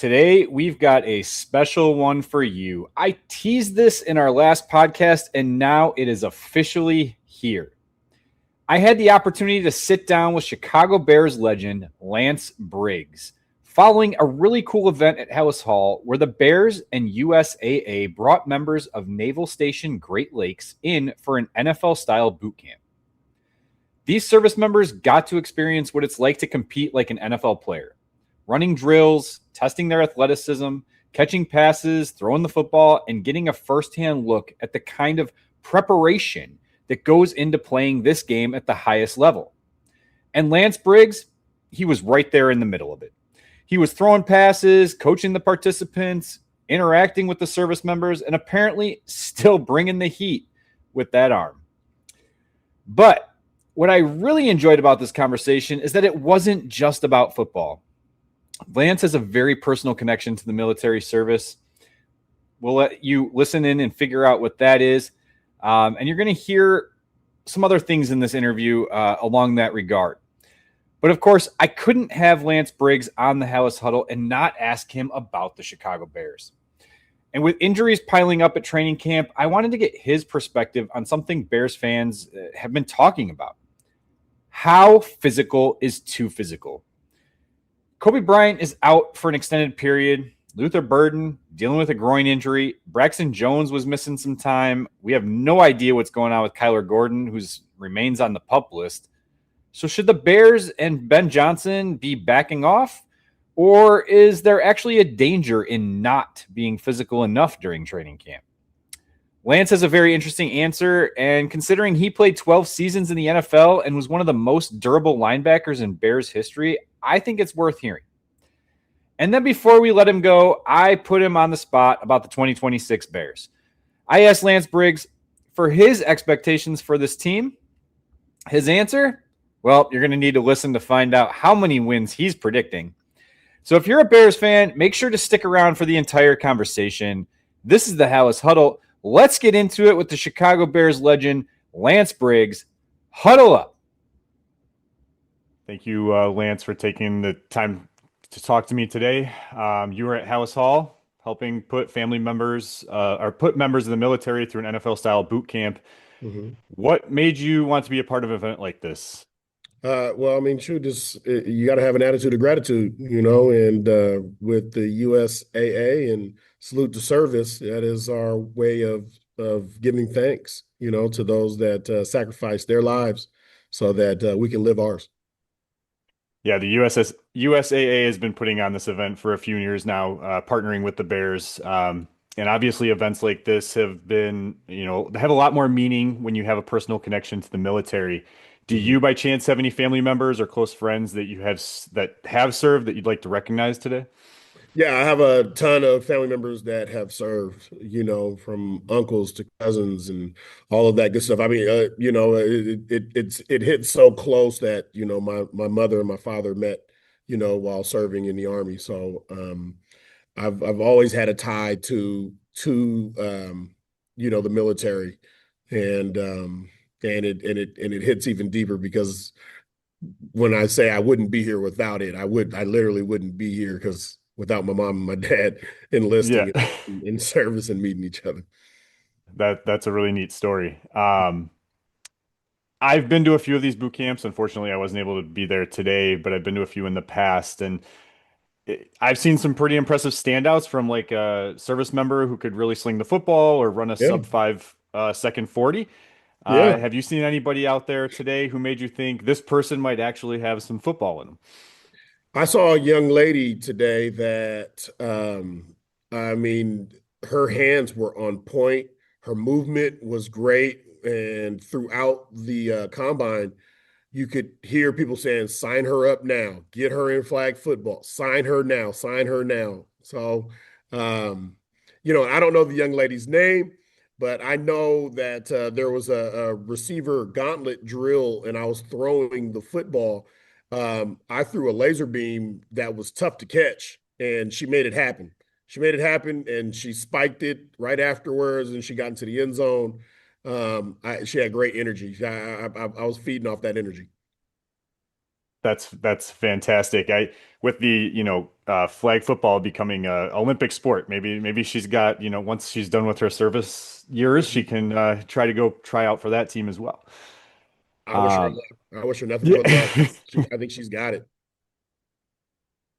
Today, we've got a special one for you. I teased this in our last podcast, and now it is officially here. I had the opportunity to sit down with Chicago Bears legend Lance Briggs following a really cool event at Halas Hall where the Bears and USAA brought members of Naval Station Great Lakes in for an NFL-style boot camp. These service members got to experience what it's like to compete like an NFL player. Running drills, testing their athleticism, catching passes, throwing the football, and getting a firsthand look at the kind of preparation that goes into playing this game at the highest level. And Lance Briggs, he was right there in the middle of it. He was throwing passes, coaching the participants, interacting with the service members, and apparently still bringing the heat with that arm. But what I really enjoyed about this conversation is that it wasn't just about football. Lance has a very personal connection to the military service. We'll let you listen in and figure out what that is. And you're going to hear some other things in this interview along that regard. But of course, I couldn't have Lance Briggs on the Halas Huddle and not ask him about the Chicago Bears. And with injuries piling up at training camp, I wanted to get his perspective on something Bears fans have been talking about. How physical is too physical? Kobe Bryant is out for an extended period. Luther Burden dealing with a groin injury. Braxton Jones was missing some time. We have no idea what's going on with Kyler Gordon, who remains on the PUP list. So should the Bears and Ben Johnson be backing off? Or is there actually a danger in not being physical enough during training camp? Lance has a very interesting answer, and considering he played 12 seasons in the NFL and was one of the most durable linebackers in Bears history, I think it's worth hearing. And then before we let him go, I put him on the spot about the 2026 Bears. I asked Lance Briggs for his expectations for this team. His answer? Well, you're going to need to listen to find out how many wins he's predicting. So if you're a Bears fan, make sure to stick around for the entire conversation. This is the Halas Huddle. Let's get into it with the Chicago Bears legend, Lance Briggs. Huddle up. Thank you, Lance, for taking the time to talk to me today. You were at Halas Hall helping put family members or put members of the military through an NFL-style boot camp. Mm-hmm. What made you want to be a part of an event like this? Well, I mean, shoot, you got to have an attitude of gratitude, and with the USAA and salute to service, that is our way of giving thanks, to those that sacrifice their lives so that we can live ours. Yeah, the USAA has been putting on this event for a few years now, partnering with the Bears. And obviously events like this have been, they have a lot more meaning when you have a personal connection to the military. Do you by chance have any family members or close friends that you have served that you'd like to recognize today? Yeah, I have a ton of family members that have served, from uncles to cousins and all of that good stuff. I mean, it hits so close that, my mother and my father met, while serving in the Army. So I've always had a tie to the military, and it hits even deeper because when I say I wouldn't be here without it, I literally wouldn't be here because without my mom and my dad enlisting in service and meeting each other. That's a really neat story. I've been to a few of these boot camps. Unfortunately, I wasn't able to be there today, but I've been to a few in the past, and I've seen some pretty impressive standouts from like a service member who could really sling the football or run a sub 5 second 40. Have you seen anybody out there today who made you think this person might actually have some football in them? I saw a young lady today that, I mean, her hands were on point. Her movement was great. And throughout the combine, you could hear people saying, sign her up now, get her in flag football, sign her now, sign her now. So, I don't know the young lady's name, but I know that there was a receiver gauntlet drill and I was throwing the football. I threw a laser beam that was tough to catch, and she made it happen. She made it happen, and she spiked it right afterwards, and she got into the end zone. She had great energy. I was feeding off that energy. That's fantastic. I with the flag football becoming a Olympic sport. Maybe she's got once she's done with her service years, she can try to go try out for that team as well. I wish her Um, luck. I wish her nothing yeah. but luck. I think she's got it.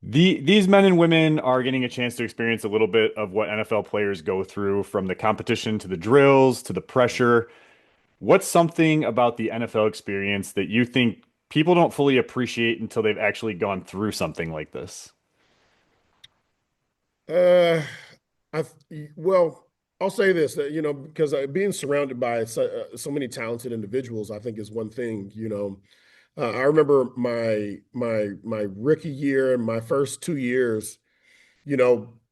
These men and women are getting a chance to experience a little bit of what NFL players go through, from the competition to the drills to the pressure. What's something about the NFL experience that you think people don't fully appreciate until they've actually gone through something like this? Uh, well, I'll say this, that, because being surrounded by so many talented individuals, I think is one thing. I remember my rookie year and my first 2 years.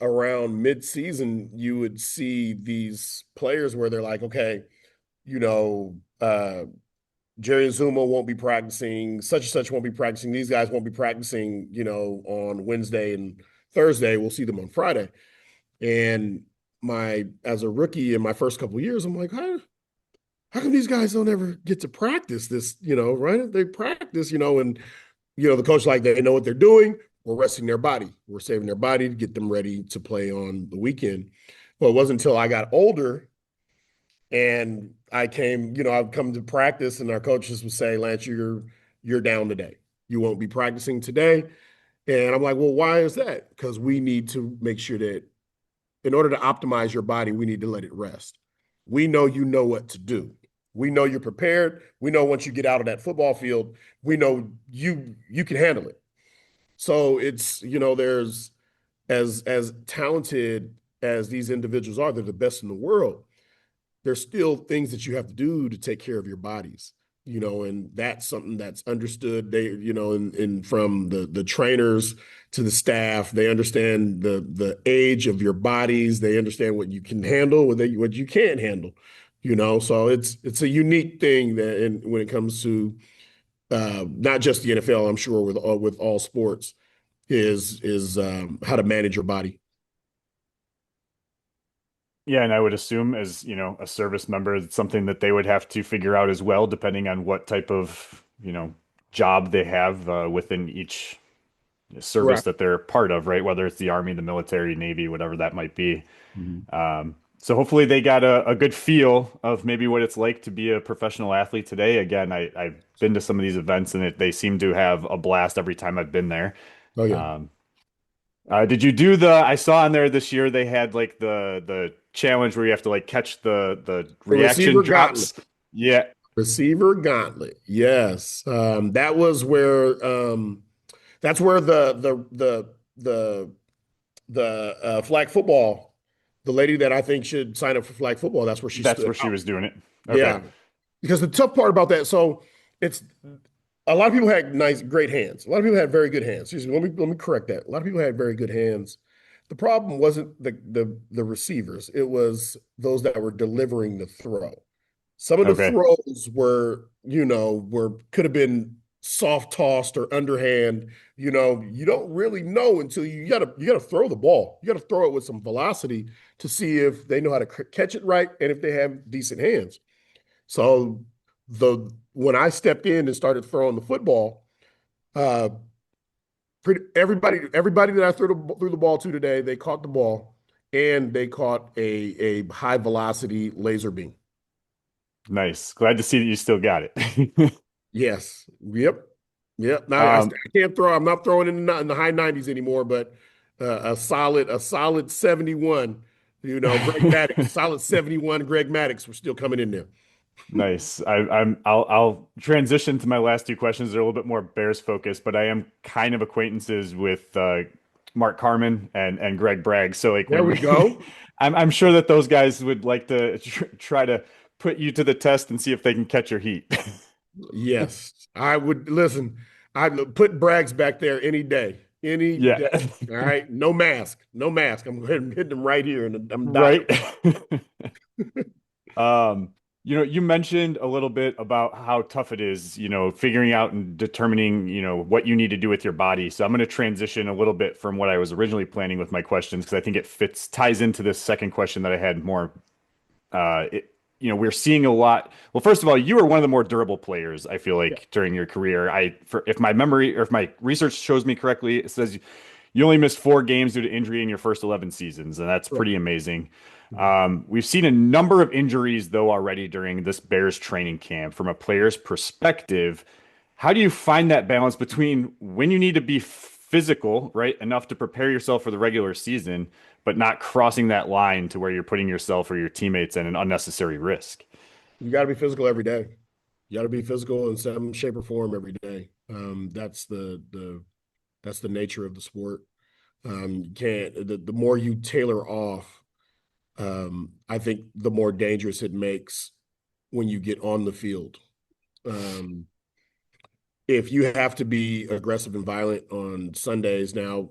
Around mid-season, you would see these players where they're like, okay, you know, uh, Jerry Zuma won't be practicing, such and such won't be practicing. These guys won't be practicing, on Wednesday and Thursday. We'll see them on Friday. And as a rookie in my first couple of years, I'm like, how come these guys don't ever get to practice this, right? They practice, and the coach, like, they know what they're doing. We're resting their body. We're saving their body to get them ready to play on the weekend. Well, it wasn't until I got older and I've come to practice and our coaches would say, Lance, you're down today. You won't be practicing today. And I'm like, well, why is that? Because we need to make sure that in order to optimize your body, we need to let it rest. We know you know what to do. We know you're prepared. We know once you get out of that football field, we know you can handle it. So it's, there's as talented as these individuals are, they're the best in the world. There's still things that you have to do to take care of your bodies, and that's something that's understood. They, and from the trainers to the staff, they understand the age of your bodies. They understand what you can handle, what you can't handle, So it's a unique thing that, and when it comes to not just the NFL, I'm sure with all sports, is how to manage your body. Yeah, and I would assume as, a service member, it's something that they would have to figure out as well, depending on what type of, job they have within each service Correct. that they're part of, right? Whether it's the Army, the military, Navy, whatever that might be. Mhm. So hopefully they got a good feel of maybe what it's like to be a professional athlete today. Again, I've been to some of these events and they seem to have a blast every time I've been there. Oh yeah. Um, did you do I saw on there this year they had like the challenge where you have to like catch the The reaction receiver gauntlet. drops. Yeah, Receiver gauntlet. Yes. That was where that's where the flag football, the lady that I think should sign up for flag football, that's where she that's stood where she out. was doing it. Okay. Yeah. Because the tough part about that, so it's a lot of people had great hands. A lot of people had very good hands. Excuse me, let me correct that. A lot of people had very good hands. The problem wasn't the receivers. It was those that were delivering the throw. Some of the Okay. throws were could have been soft tossed or underhand. You don't really know until you gotta throw the ball. You gotta throw it with some velocity to see if they know how to catch it right and if they have decent hands. So when I stepped in and started throwing the football, uh, everybody that I threw the ball to today, they caught the ball and they caught a high velocity laser beam. Nice. Glad to see that you still got it. Yes. Yep. Yep. Now I Um, can't throw. I'm not throwing in the high 90s anymore, but a solid 71. Greg Maddox, solid 71. Greg Maddox, we're still coming in there. Nice. I'll transition to my last two questions. They're a little bit more Bears focused, but I am kind of acquaintances with Mark Carman and Greg Bragg. So like There when we we, go. I'm sure that those guys would like to try to put you to the test and see if they can catch your heat. Yes, I would listen. I'd put Braggs back there any day, any Yeah. day. All right, no mask, no mask. I'm going to hit them right here, and I'm Right. dynamite. Um, you mentioned a little bit about how tough it is, figuring out and determining, what you need to do with your body. So I'm going to transition a little bit from what I was originally planning with my questions because I think it ties into this second question that I had more. we're seeing a lot. Well, first of all, you were one of the more durable players, I feel like, during your career. If my memory or if my research shows me correctly, it says you only missed 4 games due to injury in your first 11 seasons, and that's pretty amazing. We've seen a number of injuries, though, already during this Bears training camp. From a player's perspective, how do you find that balance between when you need to be physical, right, enough to prepare yourself for the regular season, but not crossing that line to where you're putting yourself or your teammates in an unnecessary risk? You got to be physical every day. You got to be physical in some shape or form every day. That's the nature of the sport. You can't. The more you tailor off, I think the more dangerous it makes when you get on the field. If you have to be aggressive and violent on Sundays now,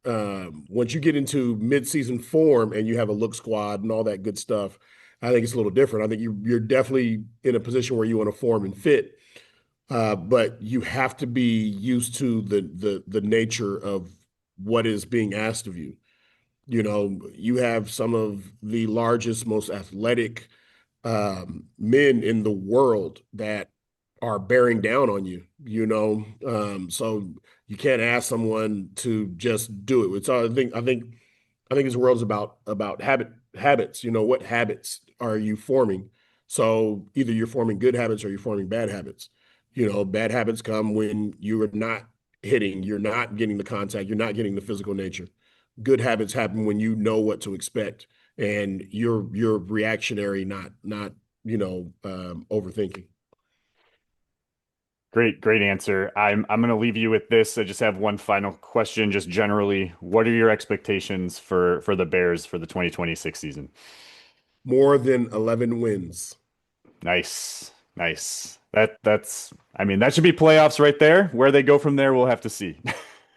once you get into mid-season form and you have a look squad and all that good stuff, I think it's a little different. I think you're definitely in a position where you want to form and fit, but you have to be used to the nature of what is being asked of you. You have some of the largest, most athletic men in the world that are bearing down on you, so you can't ask someone to just do it. It's I think this world's about habits. What habits are you forming? So either you're forming good habits or you're forming bad habits. Bad habits come when you are not hitting, you're not getting the contact, you're not getting the physical nature. Good habits happen when you know what to expect and you're reactionary, not overthinking. Great answer. I'm going to leave you with this. I just have one final question. Just generally, what are your expectations for the Bears for the 2026 season? More than 11 wins. Nice. That's. I mean, that should be playoffs right there. Where they go from there, we'll have to see.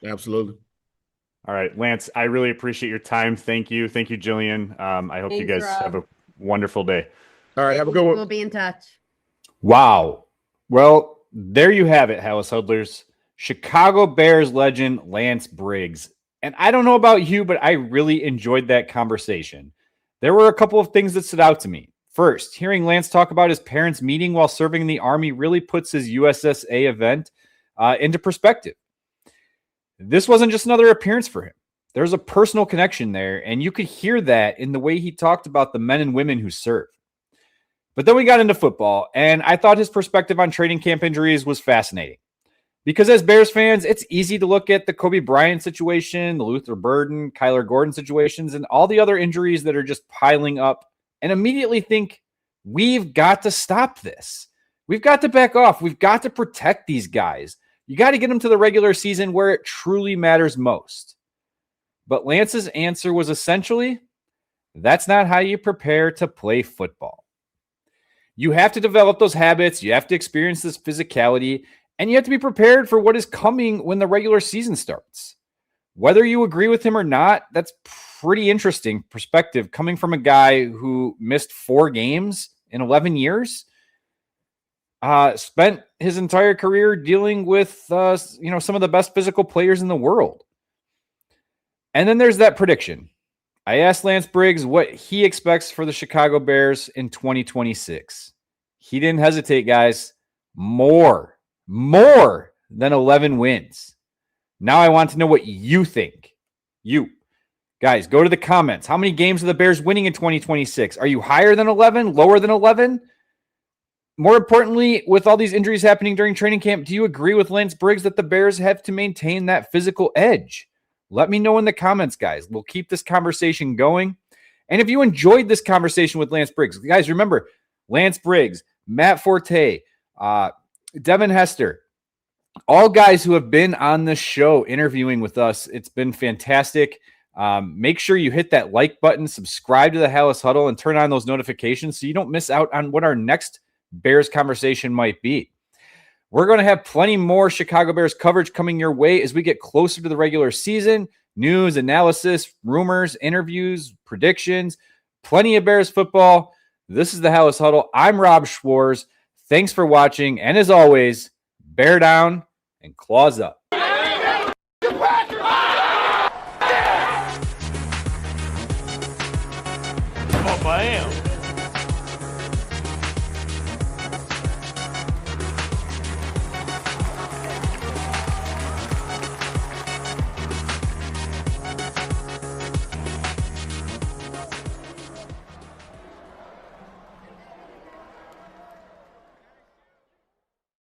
Absolutely. All right, Lance, I really appreciate your time. Thank you, Jillian. I hope you guys have a wonderful day. All right, have a good one. We'll be in touch. Wow. Well, there you have it, Halas Huddlers. Chicago Bears legend Lance Briggs. And I don't know about you, but I really enjoyed that conversation. There were a couple of things that stood out to me. First, hearing Lance talk about his parents' meeting while serving in the Army really puts his USSA event into perspective. This wasn't just another appearance for him. There's a personal connection there, and you could hear that in the way he talked about the men and women who serve. But then we got into football, and I thought his perspective on training camp injuries was fascinating. Because as Bears fans, it's easy to look at the Kobe Bryant situation, the Luther Burden, Kyler Gordon situations, and all the other injuries that are just piling up and immediately think, we've got to stop this. We've got to back off. We've got to protect these guys. You got to get them to the regular season where it truly matters most. But Lance's answer was essentially, that's not how you prepare to play football. You have to develop those habits. You have to experience this physicality, and you have to be prepared for what is coming when the regular season starts. Whether you agree with him or not, that's pretty interesting perspective coming from a guy who missed 4 games in 11 years, spent his entire career dealing with some of the best physical players in the world. And then there's that prediction. I asked Lance Briggs what he expects for the Chicago Bears in 2026. He didn't hesitate, guys. More than 11 wins. Now I want to know what you think. You guys, go to the comments. How many games are the Bears winning in 2026? Are you higher than 11? Lower than 11? More importantly, with all these injuries happening during training camp, do you agree with Lance Briggs that the Bears have to maintain that physical edge? Let me know in the comments, guys. We'll keep this conversation going. And if you enjoyed this conversation with Lance Briggs, guys, remember, Lance Briggs, Matt Forte, Devin Hester, all guys who have been on this show interviewing with us. It's been fantastic. Make sure you hit that like button, subscribe to the Halas Huddle, and turn on those notifications so you don't miss out on what our next Bears conversation might be. We're going to have plenty more Chicago Bears coverage coming your way as we get closer to the regular season. News, analysis, rumors, interviews, predictions, plenty of Bears football. This is the Halas Huddle. I'm Rob Schwarz. Thanks for watching. And as always, bear down and claws up.